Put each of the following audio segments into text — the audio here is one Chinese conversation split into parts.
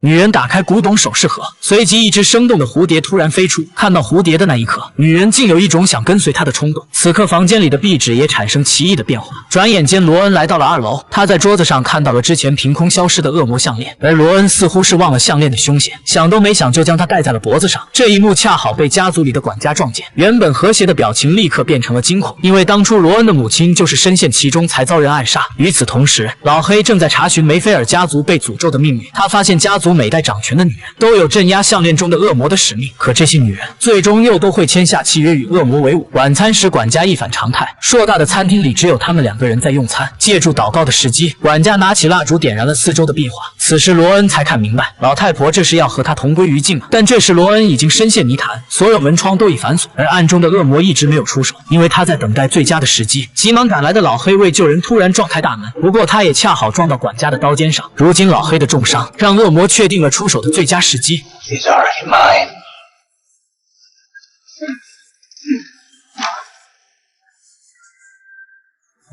女人打开古董首饰盒，随即一只生动的蝴蝶突然飞出。看到蝴蝶的那一刻，女人竟有一种想跟随它的冲动。此刻房间里的壁纸也产生奇异的变化。转眼间，罗恩来到了2楼，他在桌子上看到了之前凭空消失的恶魔项链，而罗恩似乎是忘了项链的凶险，想都没想就将它戴在了脖子上。这一幕恰好被家族里的管家撞见，原本和谐的表情立刻变成了惊恐，因为当初罗恩的母亲就是深陷其中才遭人暗杀。与此同时，老黑正在查询梅菲尔家族被诅咒的命运，他发现家族每代掌权的女人都有镇压项链中的恶魔的使命，可这些女人最终又都会签下契约与恶魔为伍。晚餐时，管家一反常态，硕大的餐厅里只有他们2个人在用餐。借助祷告的时机，管家拿起蜡烛点燃了四周的壁画。此时罗恩才看明白，老太婆这是要和他同归于尽了。但这时罗恩已经深陷泥潭，所有门窗都已反锁，而暗中的恶魔一直没有出手，因为他在等待最佳的时机。急忙赶来的老黑为救人突然撞开大门，不过他也恰好撞到管家的刀尖上。如今老黑的重伤让恶魔确定了出手的最佳时机。He's already mine.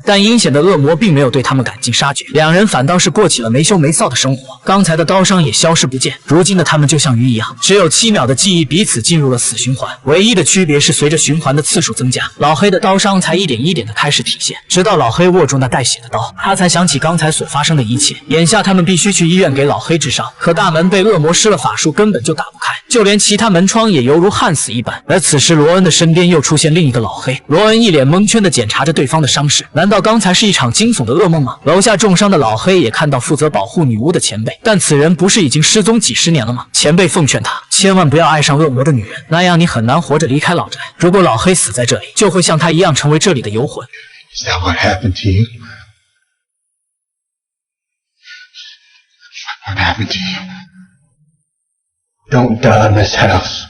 但阴险的恶魔并没有对他们赶尽杀绝，两人反倒是过起了没羞没臊的生活。刚才的刀伤也消失不见，如今的他们就像鱼一样，只有7秒的记忆，彼此进入了死循环。唯一的区别是，随着循环的次数增加，老黑的刀伤才一点一点的开始体现。直到老黑握住那带血的刀，他才想起刚才所发生的一切。眼下他们必须去医院给老黑治伤，可大门被恶魔施了法术，根本就打不开，就连其他门窗也犹如焊死一般。而此时罗恩的身边又出现另一个老黑，罗恩一脸蒙圈的检查着对方的伤势，难道刚才是一场惊悚的噩梦吗？楼下重伤的老黑也看到负责保护女巫的前辈，但此人不是已经失踪几10年了吗？前辈奉劝他千万不要爱上恶魔的女人，那样你很难活着离开老宅。如果老黑死在这里，就会像他一样成为这里的游魂。Is that what happened to you? What happened to you? Don't die in this house.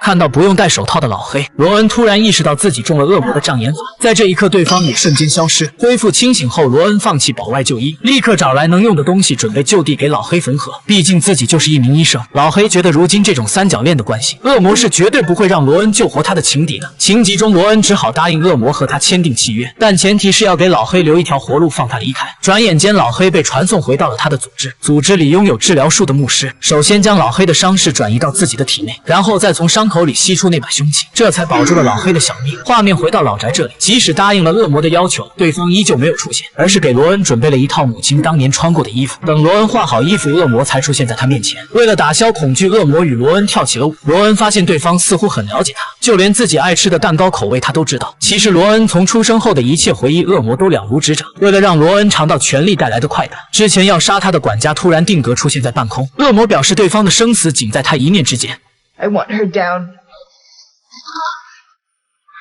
看到不用戴手套的老黑，罗恩突然意识到自己中了恶魔的障眼法。在这一刻，对方也瞬间消失。恢复清醒后，罗恩放弃保外就医，立刻找来能用的东西，准备就地给老黑缝合。毕竟自己就是一名医生。老黑觉得如今这种三角恋的关系，恶魔是绝对不会让罗恩救活他的情敌的。情急中，罗恩只好答应恶魔和他签订契约，但前提是要给老黑留一条活路，放他离开。转眼间，老黑被传送回到了他的组织。组织里拥有治疗术的牧师，首先将老黑的伤势转移到自己的体内，然后再从伤口里吸出那把凶器，这才保住了老黑的小命。画面回到老宅这里，即使答应了恶魔的要求，对方依旧没有出现，而是给罗恩准备了一套母亲当年穿过的衣服。等罗恩换好衣服，恶魔才出现在他面前。为了打消恐惧，恶魔与罗恩跳起了舞。罗恩发现对方似乎很了解他，就连自己爱吃的蛋糕口味他都知道。其实罗恩从出生后的一切回忆，恶魔都了如指掌。为了让罗恩尝到权力带来的快感，之前要杀他的管家突然定格出现在半空。恶魔表示对方的生死仅在他一念之间。I want her down.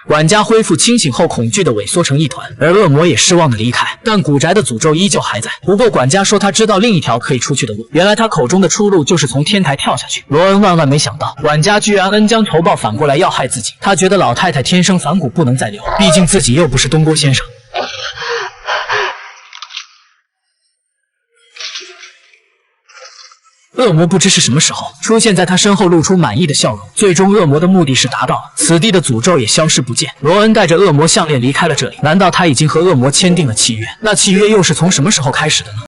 管家恢复清醒后，恐惧的萎缩成一团，而恶魔也失望的离开。但古宅的诅咒依旧还在。不过管家说他知道另一条可以出去的路，原来他口中的出路就是从天台跳下去。罗恩万万没想到，管家居然恩将仇报，反过来要害自己。他觉得老太太天生反骨，不能再留，毕竟自己又不是东郭先生。恶魔不知是什么时候出现在他身后，露出满意的笑容。最终恶魔的目的是达到了，此地的诅咒也消失不见。罗恩带着恶魔项链离开了这里。难道他已经和恶魔签订了契约？那契约又是从什么时候开始的呢？